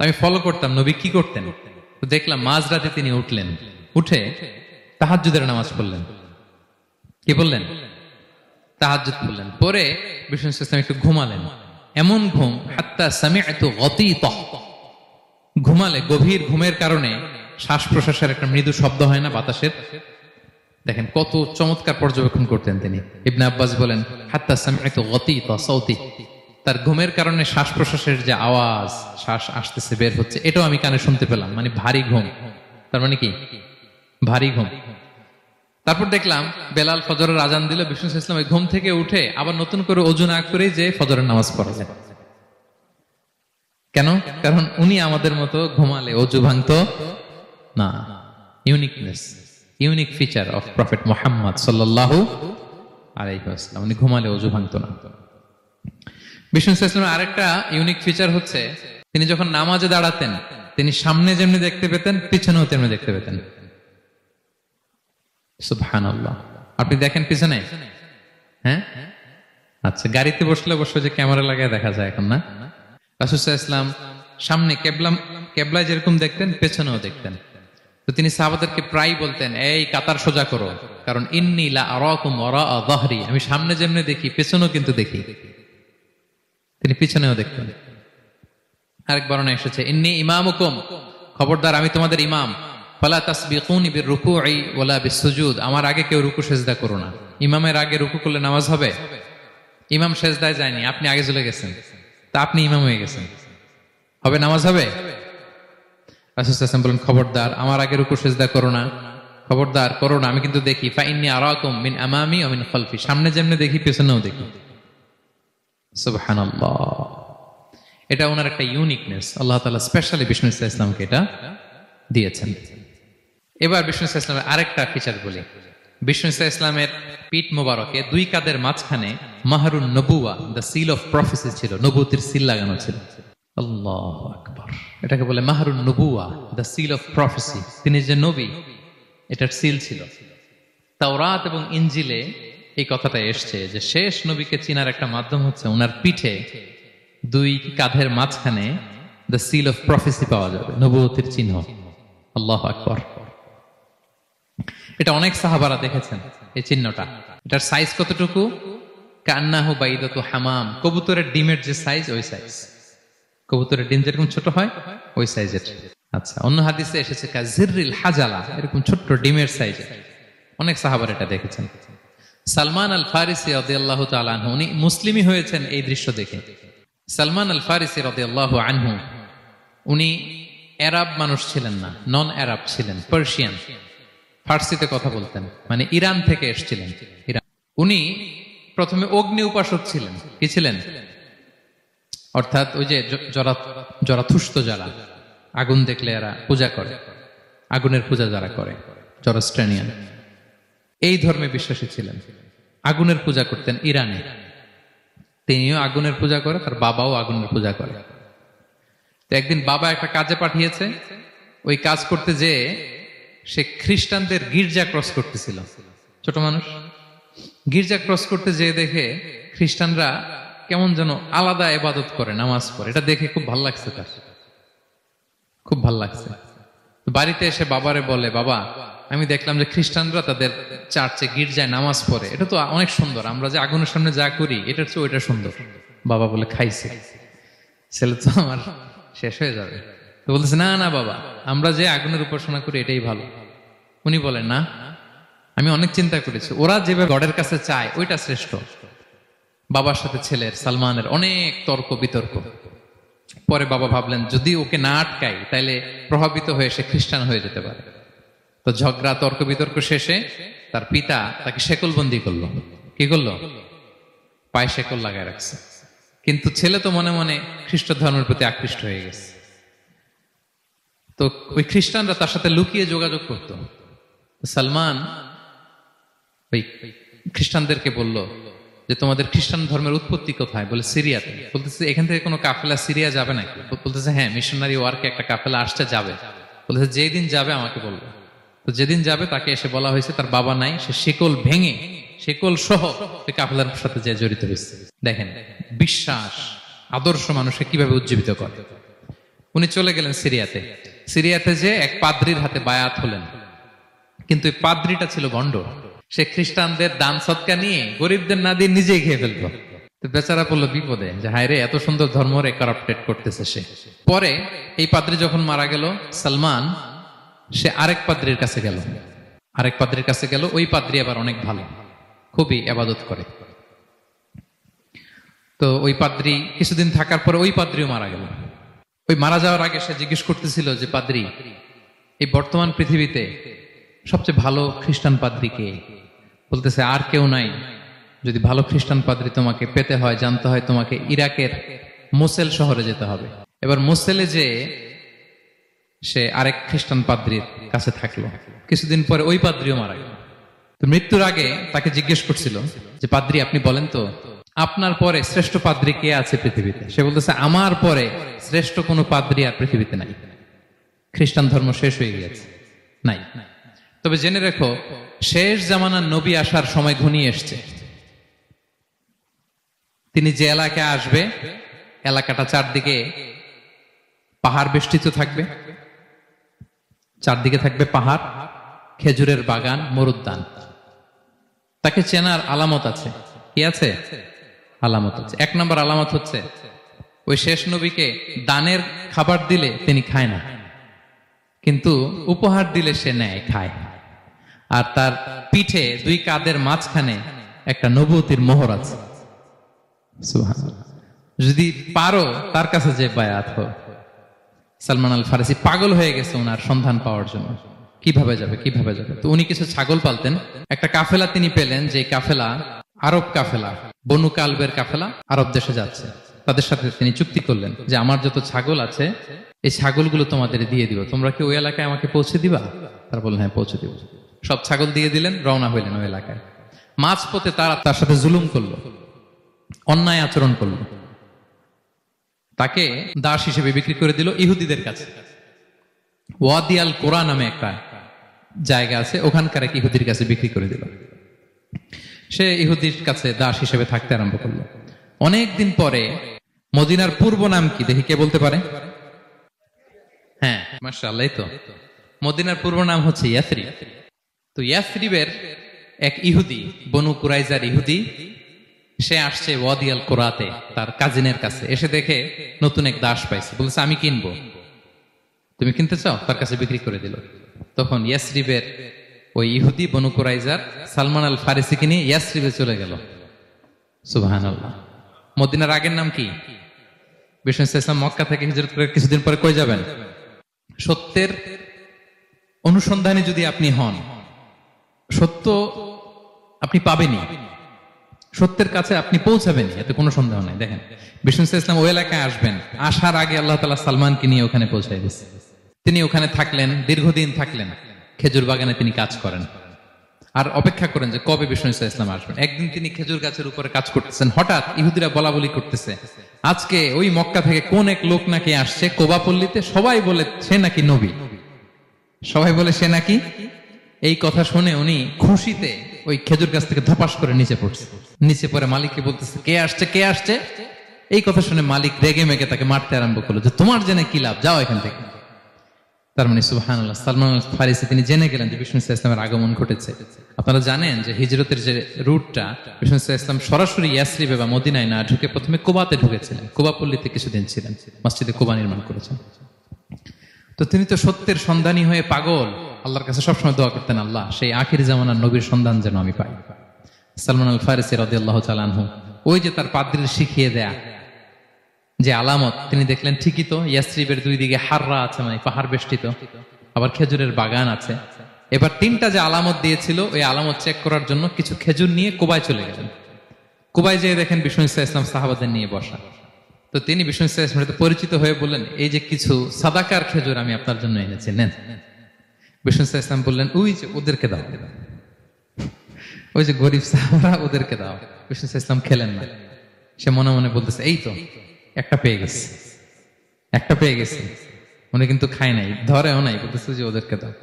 আমি ফলো করতাম নবী কি করতেন। তো দেখলাম মাঝরাতে তিনি উঠলেন, উঠে তাহাজ্জুদের নামাজ পড়লেন। কি বললেন? তাহাজ্জুদ পড়লেন। পরে বিষ্ণু ইসলাম একটু ঘুমালেন। এমন ঘুম, হাত্তা সামি'তু গতীতাহ, ঘুমালে গভীর ঘুমের কারণে শ্বাস প্রশ্বাসের একটা মৃদু শব্দ হয় না বাতাসের? দেখেন কত চমৎকার পর্যবেক্ষণ করতেন তিনি। ইবনে আব্বাস বলেন, হাত্তা সামি'তু গতীতা সাউতি, তার ঘুমের কারণে শ্বাস প্রশ্বাসের যে আওয়াজ, শ্বাস আসতেছে বের হচ্ছে, এটাও আমি কানে শুনতে পেলাম। মানে ভারী ঘুম। তার মানে কি? ভারী ঘুম। তারপর দেখলাম বেলাল ফজরের আজান দিল, বিষ্ণু ইসলাম ওই ঘুম থেকে উঠে আবার নতুন করে ওযু না করে যে ফজরের নামাজ পড়লেন। কেন? কারণ উনি আমাদের মতো ঘুমালে ওযু ভাঙতো না। Uniqueness, unique feature of prophet Muhammad সাল্লাল্লাহু আলাইহি ওয়াসাল্লাম, উনি ঘুমালে ওযু ভাঙতো না। বিষ্ণু ইসলামের আরেকটা ইউনিক ফিচার হচ্ছে, তিনি যখন নামাজে দাঁড়াতেন তিনি সামনে যেমনি দেখতে পেতেন পিছনেও তেমনি দেখতে পেতেন। সুবহানাল্লাহ। আপনি দেখেন পিছনে? হ্যাঁ, আচ্ছা, গাড়িতে বসলে অবশ্য যে ক্যামেরা লাগায় দেখা যায় এখন, না? রাসূল সাল্লাল্লাহু আলাইহি ওয়াসাল্লাম সামনে কেবলায় যেরকম দেখতেন পেছনেও দেখতেন। তো তিনি সাহাবাদেরকে প্রায় বলতেন, এই কাতার সোজা করো, কারণ ইন্নী লা আরাকুম ওয়ারা যাহরি, আমি সামনে যেমনি দেখি পেছনেও কিন্তু দেখি। তিনি পিছনেও দেখতেন। আরেক বর্ণনা এসেছে, ইন্নী ইমামুকুম, খবরদার আমি তোমাদের ইমাম, ফালা তাসবিকুনি বিররুকুই ওয়ালা বিসসুজুদ, আমার আগে কেউ রুকু সিজদা করো না। ইমামের আগে রুকু করলে নামাজ হবে? ইমাম সিজদায় যায়নি, আপনি আগে চলে গেছেন, তা আপনি ইমাম হয়ে গেছেন, হবে? নামাজ হবে? রাসূল সাল্লাল্লাহু আলাইহি ওয়াসাল্লাম বলেন, খবরদার আমার আগে রুকু সিজদা করো না, খবরদার করো না, আমি কিন্তু দেখি। ফা ইন্নী আরাকুম মিন আমামি ওয়া মিন খালফি, সামনে যেমনি দেখি পেছনেও দেখি। সুবহানাল্লাহ। এটা ওনার একটা ইউনিকনেস, আল্লাহ তাআলা স্পেশালি বিষ্ণু ইসলামকে এটা দিয়েছেন। এবার বিষ্ণু ইসলামের আরেকটা ফিচার বলি। বিষ্ণু ইসলামের পিঠ মোবারকে দুই কাঁধের মাঝখানে মাহরুন নবুয়া, দ্য সিল অফ প্রফেসি ছিল, নবুয়তের সিল লাগানো ছিল। আল্লাহু আকবার। এটাকে বলে মাহরুন নবুয়া, দ্য সিল অফ প্রফেসি। তিনি যে নবী এটার সিল ছিল। তাওরাত এবং ইনজিলে এই কথাটা এসছে যে শেষ নবীকে চিনার একটা মাধ্যম হচ্ছে ওনার পিঠে দুই কাঁধের মাঝখানে দ্য সিল অফ প্রফেসি পাওয়া যাবে, নবুয়তের চিহ্ন। আল্লাহু আকবার। এটা অনেক সাহাবারা দেখেছেন এই চিহ্নটা। এটার সাইজ কতটুকু? কান্নাহু বাইদাতু হামাম, কবুতরের ডিমের যে সাইজ ওই সাইজ। কবুতরের ডিম যেরকম ছোট হয় ওই সাইজের। আচ্ছা, অন্য হাদিসে এসেছে কাজিররিল হাজালা, এরকম ছোট্ট ডিমের সাইজের। অনেক সাহাবারা এটা দেখেছেন। সালমান আল ফারিসি রাদিয়াল্লাহু তাআলা আনহু, উনি মুসলিমই হয়েছেন এই দৃশ্য দেখে। সালমান আল ফারিসি রাদিয়াল্লাহু আনহু উনি আরব মানুষ ছিলেন না, নন আরব ছিলেন, পার্সিয়ান, ফার্সিতে কথা বলতেন, মানে ইরান থেকে এসেছিলেন। ইরান। উনি প্রথমে অগ্নি উপাসক ছিলেন। কি ছিলেন? অর্থাৎ ওই যে জরাথুষ্ট যারা আগুন দেখলে এরা পূজা করে, আগুনের পূজা যারা করে, জরস্ট্রেনিয়ান, এই ধর্মে বিশ্বাসী ছিলেন। আগুনের পূজা করতেন ইরানে। তিনিও আগুনের পূজা করে, তার বাবাও আগুনের পূজা করে। তো একদিন বাবা একটা কাজে পাঠিয়েছে, ওই কাজ করতে যেয়ে সে খ্রিস্টানদের গির্জা ক্রস করতেছিল। ছোট মানুষ গির্জা ক্রস করতে যেয়ে দেখে খ্রিস্টানরা কেমন যেন আলাদা ইবাদত করে, নামাজ পড়ে। এটা দেখে খুব ভাল লাগছে, তার খুব ভাল লাগছে। বাড়িতে এসে বাবারে বলে, বাবা আমি দেখলাম যে খ্রিস্টানরা তাদের চার্চে গির্জায় নামাজ পড়ে, এটা তো অনেক সুন্দর, আমরা যে আগুনের সামনে যা করি এটার চেয়ে ওইটা সুন্দর। বাবা বলে, খাইছে, ছেলে তো আমার শেষ হয়ে যাবে। তো বলতেছে, না না বাবা, আমরা যে আগুনের উপাসনা করি এটাই ভালো। উনি বলেন, না আমি অনেক চিন্তা করেছি, ওরা যেভাবে গডের কাছে চায় ওইটা শ্রেষ্ঠ। বাবার সাথে ছেলের, সালমানের অনেক তর্ক বিতর্ক। পরে বাবা ভাবলেন, যদি ওকে না আটকাই তাহলে প্রভাবিত হয়ে সে খ্রিস্টান হয়ে যেতে পারে। তো ঝগড়া তর্ক বিতর্ক শেষে তার পিতা তাকে শেকলবন্দি করলো। কি করলো? পায়ে শেকল লাগায় রাখছে। কিন্তু ছেলে তো মনে মনে খ্রিস্ট ধর্মের প্রতি আকৃষ্ট হয়ে গেছে। তো ওই খ্রিস্টানরা তার সাথে লুকিয়ে যোগাযোগ করত। সালমান ওই খ্রিস্টানদেরকে বলল যে, তোমাদের খ্রিস্টান ধর্মের উৎপত্তি কোথায়? বলে, সিরিয়াতে। বলতেছে, এখান থেকে কোনো কাফেলা সিরিয়া যাবে নাকি? বলতেছে, হ্যাঁ, মিশনারি ওয়ার্কে একটা কাফেলা আসতে যাবে। বলতেছে, যেই দিন যাবে আমাকে বলবে। তো যেদিন যাবে তাকে এসে বলা হয়েছে তার বাবা নাই, সে শিকল ভেঙে শিকল সহ ওই কাফেলার সাথে যে জড়িত হয়েছে। দেখেন বিশ্বাস, আদর্শ মানুষকে কিভাবে উজ্জীবিত করে। উনি চলে গেলেন সিরিয়াতে। সিরিয়াতে যে এক পাদ্রির হাতে বায়াত হলেন, কিন্তু এই পাদ্রিটা ছিল ভণ্ড। সে খ্রিস্টানদের দান সদকা নিয়ে গরিবদের না দিয়ে নিজেই খেয়ে ফেলতো। তো বেচারা পড়লো বিপদে, যে হায় রে, এত সুন্দর ধর্ম রে কারাপ্টেড করতেছে সে। পরে এই পাদ্রি যখন মারা গেল, সালমান সে আরেক পাদ্রির কাছে গেল। আরেক পাদ্রির কাছে গেল, ওই পাদ্রি আবার অনেক ভালো, খুবই ইবাদত করে। তো ওই পাদ্রি কিছুদিন থাকার পরে ওই পাদ্রিও মারা গেল। ওই মারা যাওয়ার আগে সে জিজ্ঞেস করতেছিল যে, পাদ্রি, এই বর্তমান পৃথিবীতে সবচেয়ে ভালো খ্রিস্টান পাদ্রি কে? বলতেছে, আর কেউ নাই। যদি ভালো খ্রিস্টান পাদ্রি তোমাকে পেতে হয়, জানতে হয়, তোমাকে ইরাকের মোসেল শহরে যেতে হবে। এবার মোসেলে যে সে আরেক খ্রিস্টান পাদ্রির কাছে থাকলো। কিছুদিন পরে ওই পাদ্রিও মারা গেল। তো মৃত্যুর আগে তাকে জিজ্ঞেস করছিল যে, পাদ্রি আপনি বলেন তো, আপনার পরে শ্রেষ্ঠ পাদ্রি কে আছে পৃথিবীতে? সে বলতেছে, আমার পরে শ্রেষ্ঠ কোনো পাদ্রি আর পৃথিবীতে নাই। খ্রিস্টান ধর্ম শেষ হয়ে গিয়েছে, নাই। তবে জেনে রেখো, শেষ জামানার নবী আসার সময় ঘনিয়ে এসছে। তিনি যে এলাকায় আসবে, এলাকাটা চারদিকে পাহাড় বেষ্টিত থাকবে। চারদিকে থাকবে পাহাড়, খেজুরের বাগান, মরুদ্যান। তাকে চেনার আলামত আছে। কি আছে? আলামত আছে। এক নম্বর আলামত হচ্ছে, ওই শেষ নবীকে দানের খাবার দিলে তিনি খায় না, কিন্তু উপহার দিলে সে নেয়, খায়। আর তার পিঠে দুই কাঁধের মাঝখানে একটা নবুয়তির মোহর আছে। সুবহানাল্লাহ। যদি পারো তার কাছে যে বায়াত হো। সালমান আল ফারিসি পাগল হয়ে গেছে ওনার সন্ধান পাওয়ার জন্য। কিভাবে যাবে, কিভাবে যাবে? তো উনি কিছু ছাগল পালতেন। একটা কাফেলা তিনি পেলেন, যে কাফেলা আরব কাফেলা, বনু কালবের কাফেলা, আরব দেশে যাচ্ছে। তাদের সাথে তিনি চুক্তি করলেন যে, আমার যত ছাগল আছে এই ছাগলগুলো তোমাদের দিয়ে দিব, তোমরা কি ওই এলাকায় আমাকে পৌঁছে দিবা? তারা বললেন, হ্যাঁ পৌঁছে দিব। সব ছাগল দিয়ে দিলেন, রওনা হইলেন ওই এলাকায়। মাঝপথে তারা তার সাথে জুলুম করলো, অন্যায় আচরণ করলো। তাকে দাস হিসেবে বিক্রি করে দিল ইহুদিদের কাছে। ওয়াদি আল কোরা নামে একটা জায়গা আছে, ওখানকার এক ইহুদির কাছে বিক্রি করে দিল। সে ইহুদির কাছে দাস হিসেবে থাকতে আরম্ভ করলো। অনেকদিন পরে মদিনার পূর্ব নাম কি দেখি, কে বলতে পারে? হ্যাঁ, মাশাআল্লাহ। তো মদিনার পূর্ব নাম হচ্ছে ইয়াসরিব। তো ইয়াসরিবের এক ইহুদি, বনু কুরাইজার ইহুদি, সে আসছে ওয়াদি আল কোরাতে তার কাজিনের কাছে। এসে দেখে নতুন এক দাস পাইছে, বলছে আমি কিনবো, তুমি কিনতে চাও? তার কাছে বিক্রি করে দিল। তখন ইয়াসরিবের ওই ইহুদি বনু কুরাইজার সালমান আল ফারিসিকে নিয়ে ইয়াসরিবে চলে গেল। সুবহানাল্লাহ। মদিনার আগের নাম কি? বিষ্ণু ইসলাম মক্কা থেকে হিজরত করে কিছুদিন পরে কই যাবেন? সত্যের অনুসন্ধানে যদি আপনি হন, সত্য আপনি পাবেনই, সত্যের কাছে আপনি পৌঁছাবেনই, এতে কোনো সন্দেহ নাই। দেখেন, বিষ্ণু ইসলাম ওই এলাকায় আসবেন, আসার আগে আল্লাহ তাআলা সালমানকে নিয়ে ওখানে পৌঁছায় দিয়েছে। তিনি ওখানে থাকলেন, দীর্ঘদিন থাকলেন। খেজুর বাগানে তিনি কাজ করেন। আর অপেক্ষা করেন যে কবে বিষ্ণু ইসলাম আসবেন। একদিন তিনি খেজুর গাছের উপরে কাজ করতেছেন, হঠাৎ ইহুদিরা বলা বলি করতেছে আজকে ওই মক্কা থেকে কোন এক লোক নাকি আসছে কোবা পল্লীতে, সবাই বলে সে নাকি নবী, সবাই বলে সে নাকি। এই কথা শুনে উনি খুশিতে ওই খেজুর গাছ থেকে ধপাস করে নিচে পড়ছে। নিচে পরে মালিককে বলতেছে কে আসছে কে আসছে। এই কথা শুনে মালিক রেগে মেগে তাকে মারতে আরম্ভ করলো যে তোমার জেনে কি লাভ, যাও এখান থেকে। তার মানে সুবহানাল্লাহ, সালমান আল ফারিসি তিনি জেনে গেলেন যে বিষ্ণু ইসলামের আগমন ঘটেছে। আপনারা জানেন যে হিজরতের যে রুটটা, বিষ্ণু ইসলাম সরাসরি ইয়াসরিবে বা মদিনায় না ঢুকে প্রথমে কুবাতে ঢুকেছিলেন, কুবা পল্লীতে কিছুদিন ছিলেন, মসজিদে কুবা নির্মাণ করেছেন। তো তিনি তো সত্যের সন্ধানী হয়ে পাগল, আল্লাহর কাছে সবসময় দোয়া করতেন, আল্লাহ সেই আখিরি জামানার নবীর সন্ধান যেন আমি পাই। সালমান আল ফারিসি রাদিয়াল্লাহু তাআলা আনহু ওই যে তার পাদ্রীর শিখিয়ে দেয়া যে আলামত, তিনি দেখলেন ঠিকই তো ইয়াসরিবের দুই দিকে হাররা আছে, মানে পাহাড় বেষ্টিত, আবার খেজুরের বাগান আছে। এবার তিনটা যে আলামত দিয়েছিল ওই আলামত চেক করার জন্য কিছু খেজুর নিয়ে কুবায় চলে গেলেন। কুবায় যেয়ে দেখেন বিষ্ণু ইসলাম সাহাবাদের নিয়ে বসা। তো তিনি বিষ্ণু ইসলামের সাথে পরিচিত হয়ে বললেন এই যে কিছু সাদাকার খেজুর আমি আপনার জন্য এনেছি, নেন। বিষ্ণু ইসলাম বললেন ওই যে ওদেরকে দাও, ওই যে গরিব সাহাবারা ওদেরকে দাও। বিষ্ণু ইসলাম খেলেন না, সে মনে মনে বলতেছে এই তো একটা পেয়ে গেছে, একটা পেয়ে গেছে। উনি কিন্তু খায় নাই, ধরেও নাই, বলতেছে যে ওদেরকে দাও।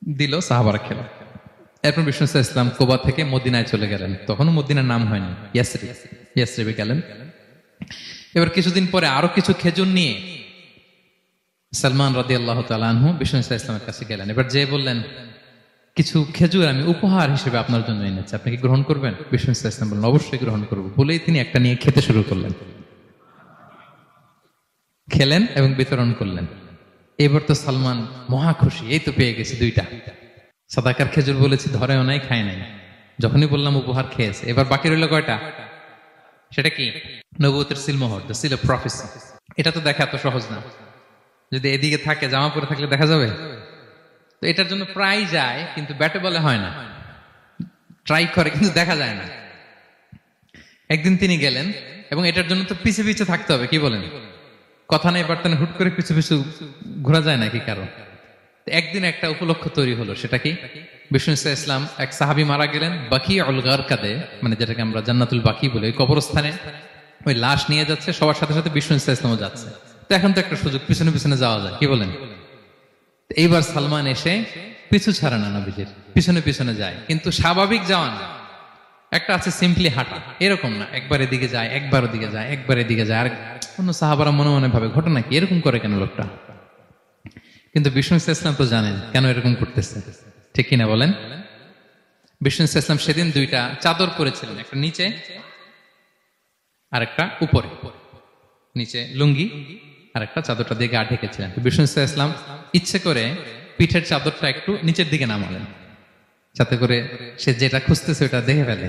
দিল, সাহাবারা খেল। এরপর বিষ্ণু ইসলাম কুবা থেকে মদিনায় চলে গেলেন। তখনও মদিনার নাম হয়নি, ইয়াসরিবে গেলেন। এবার কিছুদিন পরে আরো কিছু খেজুর নিয়ে সালমান রাদিয়াল্লাহু তাআলা আনহু বিষ্ণু ইসলামের কাছে গেলেন। এবার যে বললেন কিছু খেজুর আমি উপহার হিসেবে আপনার জন্য এনেছি, আপনি কি গ্রহণ করবেন? বিষ্ণু ইসলাম বললেন অবশ্যই গ্রহণ করবো। বলেই তিনি একটা নিয়ে খেতে শুরু করলেন, খেলেন এবং বিতরণ করলেন। এবার তো সালমান মহা খুশি, এই তো পেয়ে গেছি দুইটা সাদাকার খেজুর, বলেছি ধরেও নাই খায় নাই, যখনই বললাম উপহার খেয়েছে। এবার বাকি রইল কয়টা? সেটা কি? নবুয়তের সিলমোহর, দ্য সিল অফ প্রফেসি। এটা তো দেখা এত সহজ না, যদি এদিকে থাকে জামা পরে থাকলে দেখা যাবে। তো এটার জন্য প্রায় যায়, কিন্তু ব্যাটে বলে হয় না, ট্রাই করে কিন্তু দেখা যায় না। একদিন তিনি গেলেন এবং এটার জন্য তো পিছে পিছে থাকতে হবে, কি বলেন? কথা নেই বার্তা নেই, হুট করে পিছু পিছু ঘোরা যায় নাকি কারো? একদিন একটা উপলক্ষ তৈরি হলো, সেটা কি? বিষ্ণু ইসলাম এক সাহাবী মারা গেলেন বাকিউল গারকাদে, মানে যেটাকে আমরা জান্নাতুল বাকি বলি, ওই কবরস্থানে ওই লাশ নিয়ে যাচ্ছে, সবার সাথে সাথে বিষ্ণু ইসলামও যাচ্ছে। তো এখন তো একটা সুযোগ, পিছনে পিছনে যাওয়া যায়, কি বলেন? এইবার সালমান এসে পিছু ছাড়ে না, নবীজির পিছনে পিছনে যায়, কিন্তু স্বাভাবিক যাওয়া না। একটা আছে সিম্পলি হাঁটা, এরকম না, একবার এদিকে যায়, একবার ওদিকে যায়, একবার এদিকে যায়। আর অন্য সাহাবারা মনে মনে ভাবে ঘটনা কি, এরকম করে কেন লোকটা? কিন্তু বিষ্ণু ইসলাম তো জানেন কেন এরকম করতেছে, ঠিক কিনা বলেন? বিষ্ণু ইসলাম সেদিন দুইটা চাদর পরেছিলেন, একটা নিচে আর একটা উপরে, নিচে লুঙ্গি আর একটা চাদরটা দিয়ে গা ঢেকেছিলেন। বিষ্ণু ইসলাম ইচ্ছে করে পিঠের চাদরটা একটু নিচের দিকে নামালেন, যাতে করে সে যেটা খুঁজতেছে ওটা দেখে ফেলে।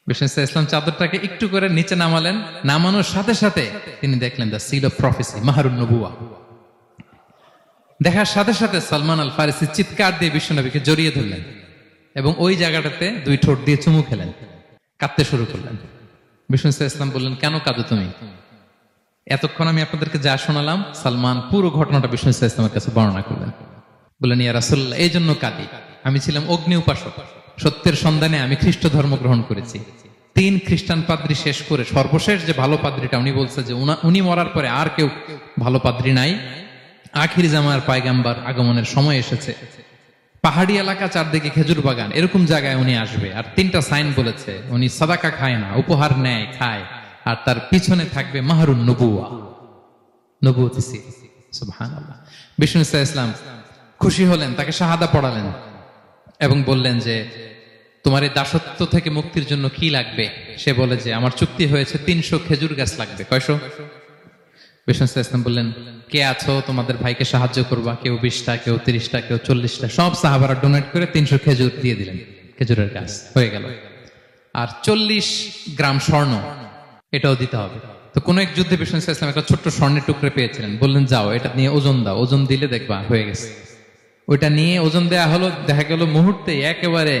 বিষ্ণু ইসলাম চাদরটাকে একটু করে নিচে নামালেন, নামানোর সাথে সাথে তিনি দেখলেন দ্য সিল অফ প্রফেসি, মাহরুন নবুয়া। দেখার সাথে সাথে সালমান আল ফারিসি চিৎকার দিয়ে বিশ্বনবীকে জড়িয়ে ধরলেন এবং ওই জায়গাটাতে দুই ঠোঁট দিয়ে চুমু খেলেন, কাঁদতে শুরু করলেন। বিষ্ণু ইসলাম বললেন কেন কাঁদো তুমি? এতক্ষণ আমি আপনাদেরকে যা শোনালাম, সালমান পুরো ঘটনাটা বিষ্ণু ইসলামের কাছে বর্ণনা করলেন। বললেন ইয়া রাসূলুল্লাহ, এই জন্য কাঁদি, আমি ছিলাম অগ্নি উপাসক, সত্যের সন্ধানে আমি খ্রিস্ট ধর্ম গ্রহণ করেছি। 3 খ্রিস্টান পাদ্রী শেষ করে সর্বশেষ যে ভালো পাদ্রীটা, উনি বলছে যে উনি মরার পরে আর কেউ ভালো পাদ্রী নাই, আখির জামার পায়গাম্বার আগমনের সময় এসেছে। পাহাড়ি এলাকা, চারদিকে খেজুর বাগান, এরকম জায়গায় উনি আসবে। আর 3টা সাইন বলেছে, উনি সাদাকা খায় না, উপহার নেয়, খায়, আর তার পিছনে থাকবে মাহরুন নবুয়া, নবুয়তি সিল। সুবহানাল্লাহ। বিষ্ণু ইসলাম খুশি হলেন, তাকে শাহাদা পড়ালেন এবং বললেন যে তোমার এই দাসত্ব থেকে মুক্তির জন্য কি লাগবে? সে বলে যে আমার চুক্তি হয়েছে 300 খেজুর গাছ লাগবে। কয়শো? বিষ্ণু ইসলাম বললেন কে আছো তোমাদের ভাইকে সাহায্য করবা? কেউ 20টা, কেউ 30টা, কেউ 40টা। সব সাহাবারা ডোনেট করে 300 খেজুর দিয়ে দিলেন, খেজুরের গাছ হয়ে গেল। আর 40 গ্রাম স্বর্ণ, এটাও দিতে হবে। তো কোন এক যুদ্ধে বিষ্ণু ইসলাম একটা ছোট্ট স্বর্ণের টুকরে পেয়েছিলেন, বললেন যাও এটা নিয়ে ওজন দাও, ওজন দিলে দেখবা হয়ে গেছে। ওইটা নিয়ে ওজন দেয়া হলো, দেখা গেল মুহূর্তে একেবারে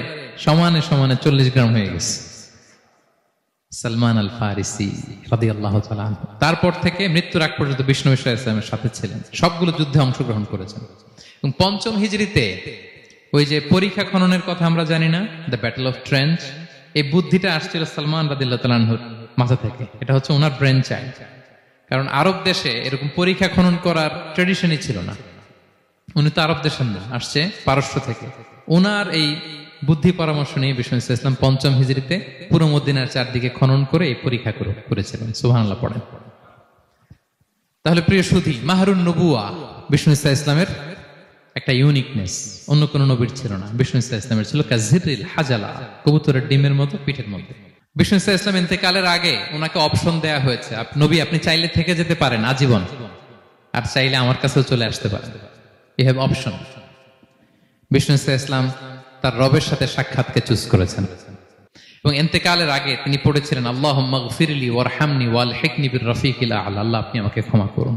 সমানে সমানে 40 গ্রাম হয়ে গেছে। সালমান আল ফারিসি রাদিয়াল্লাহু তাআলা আনহু তারপর থেকে মৃত্যুর আগ পর্যন্ত বিষ্ণু ইসলামের সাথে ছিলেন, সবগুলো যুদ্ধে অংশগ্রহণ করেছেন। এবং 5ম হিজরিতে ওই যে পরীক্ষা খননের কথা আমরা জানি না, দ্য ব্যাটল অফ ট্রেঞ্চ, এই বুদ্ধিটা আসছিল সালমান রাদিয়াল্লাহু তাআলা আনহুর মাথা থেকে। এটা হচ্ছে ওনার ব্রেন চাইল্ড। কারণ আরব দেশে এরকম পরীক্ষা খনন করার ট্রেডিশনই ছিল না। উনি তো আরব দেশের না, আসছে পারস্য থেকে। ওনার এই বুদ্ধি পরামর্শ নিয়ে বিষ্ণু ইসলাম ৫ম হিজরিতে পুরো মদিনার চারদিকে খনন করে এই পরীক্ষা করেছিলেন। সুবহানাল্লাহ পড়েন। তাহলে প্রিয় সুধী, মাহরুন নবুয়া বিষ্ণু ইসলামের একটা ইউনিকনেস, অন্য কোন নবীর ছিল না। বিষ্ণু ইসলামের ছিল কাজিরিল হাজালা, কবুতরের ডিমের মতো পিঠের মধ্যে। বিষ্ণু ইসলাম ইন্তেকালের আগে ওনাকে অপশন দেয়া হয়েছে, নবী আপনি চাইলে থেকে যেতে পারেন আজীবন, আর চাইলে আমার কাছেও চলে আসতে পারেন। You have option. বিষ্ণু ইসলাম তার রবের সাথে সাক্ষাৎকে চুজ করেছেন এবং ইন্তেকালের আগে তিনি পড়েছিলেন আল্লাহুম্মা গফিরলি ওয়ারহামনি ওয়ালহিকনি বির রফিকিল আ'লা, আল্লাহ আপনি আমাকে ক্ষমা করুন।